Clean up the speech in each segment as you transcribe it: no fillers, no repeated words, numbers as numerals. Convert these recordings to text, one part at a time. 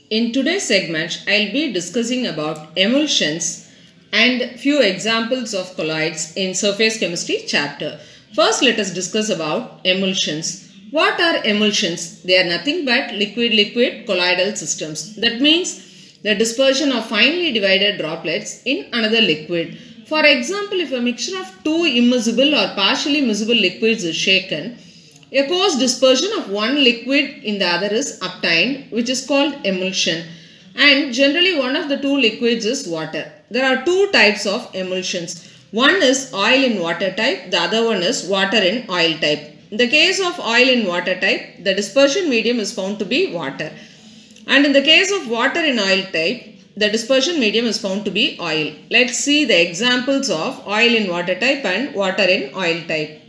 In today's segment, I'll be discussing about emulsions and few examples of colloids in surface chemistry chapter. First, let us discuss about emulsions. What are emulsions? They are nothing but liquid-liquid colloidal systems. That means the dispersion of finely divided droplets in another liquid. For example, if a mixture of two immiscible or partially miscible liquids is shaken, a coarse dispersion of one liquid in the other is obtained, which is called emulsion, and generally one of the two liquids is water. There are two types of emulsions. One is oil in water type, the other one is water in oil type. In the case of oil in water type, the dispersion medium is found to be water, and in the case of water in oil type, the dispersion medium is found to be oil. Let's see the examples of oil in water type and water in oil type.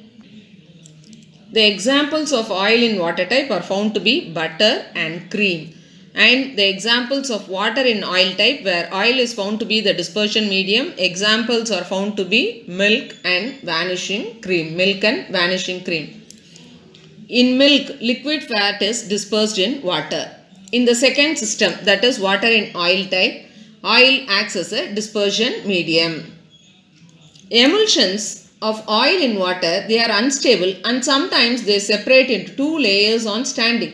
The examples of oil in water type are found to be butter and cream, and the examples of water in oil type, where oil is found to be the dispersion medium, examples are found to be milk and vanishing cream. Milk and vanishing cream. In milk, liquid fat is dispersed in water. In the second system, that is water in oil type, oil acts as a dispersion medium. Emulsions of oil in water, they are unstable and sometimes they separate into two layers on standing.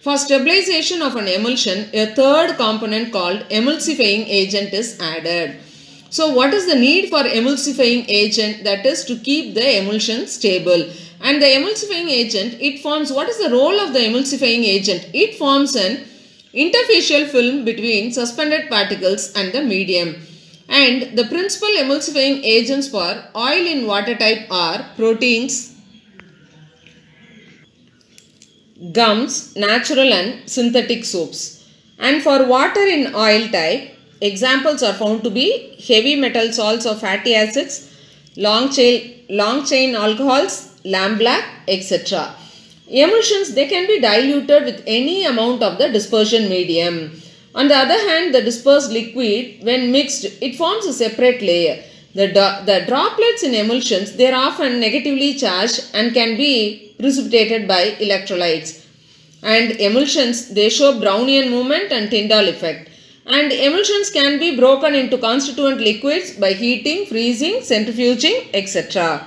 For stabilization of an emulsion, a third component called emulsifying agent is added. So what is the need for emulsifying agent? That is to keep the emulsion stable. And the emulsifying agent, it forms, what is the role of the emulsifying agent? It forms an interfacial film between suspended particles and the medium. And the principal emulsifying agents for oil in water type are proteins, gums, natural and synthetic soaps. And for water in oil type, examples are found to be heavy metal salts or fatty acids, long chain alcohols, lamblac, etc. Emulsions, they can be diluted with any amount of the dispersion medium. On the other hand, the dispersed liquid, when mixed, it forms a separate layer. The droplets in emulsions, they are often negatively charged and can be precipitated by electrolytes. And emulsions, they show Brownian movement and Tyndall effect. And emulsions can be broken into constituent liquids by heating, freezing, centrifuging, etc.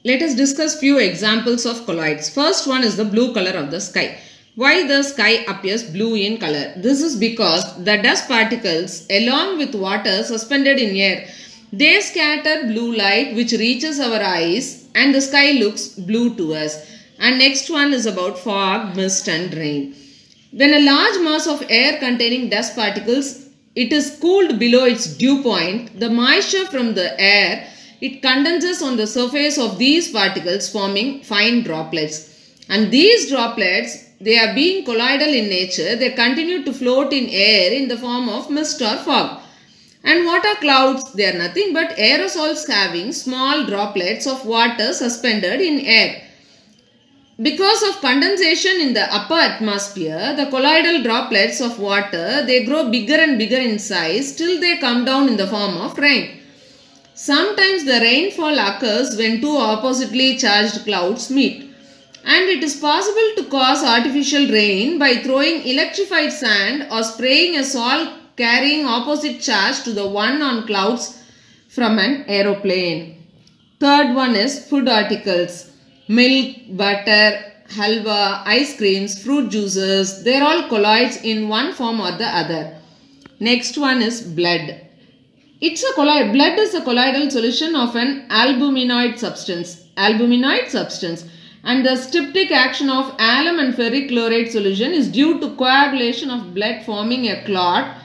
Let us discuss few examples of colloids. First one is the blue color of the sky. Why the sky appears blue in color? This is because the dust particles along with water suspended in air, they scatter blue light which reaches our eyes and the sky looks blue to us. And next one is about fog, mist and rain. When a large mass of air containing dust particles, it is cooled below its dew point, the moisture from the air, it condenses on the surface of these particles forming fine droplets. And these droplets, they are being colloidal in nature, they continue to float in air in the form of mist or fog. And what are clouds? They are nothing but aerosols having small droplets of water suspended in air. Because of condensation in the upper atmosphere, the colloidal droplets of water, they grow bigger and bigger in size till they come down in the form of rain. Sometimes the rainfall occurs when two oppositely charged clouds meet. And it is possible to cause artificial rain by throwing electrified sand or spraying a salt carrying opposite charge to the one on clouds from an aeroplane. Third one is food articles. Milk, butter, halwa, ice creams, fruit juices, they are all colloids in one form or the other. Next one is blood. It's a colloid. Blood is a colloidal solution of an albuminoid substance. And the styptic action of alum and ferric chloride solution is due to coagulation of blood forming a clot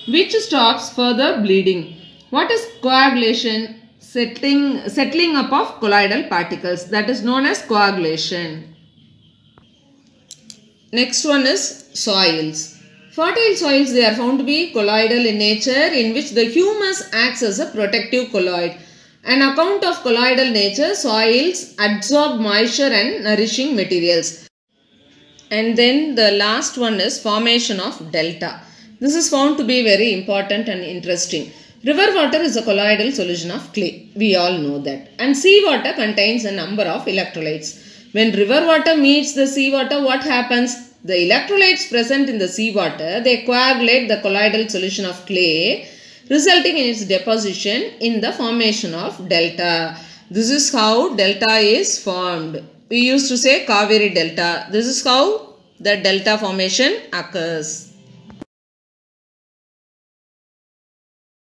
which stops further bleeding. What is coagulation? Settling up of colloidal particles, that is known as coagulation. Next one is soils. Fertile soils, they are found to be colloidal in nature, in which the humus acts as a protective colloid. An account of colloidal nature, soils absorb moisture and nourishing materials. And then the last one is formation of delta. This is found to be very important and interesting. River water is a colloidal solution of clay. We all know that. And seawater contains a number of electrolytes. When river water meets the seawater, what happens? the electrolytes present in the seawater, they coagulate the colloidal solution of clay, resulting in its deposition in the formation of delta. This is how delta is formed. We used to say Kaveri delta. This is how the delta formation occurs.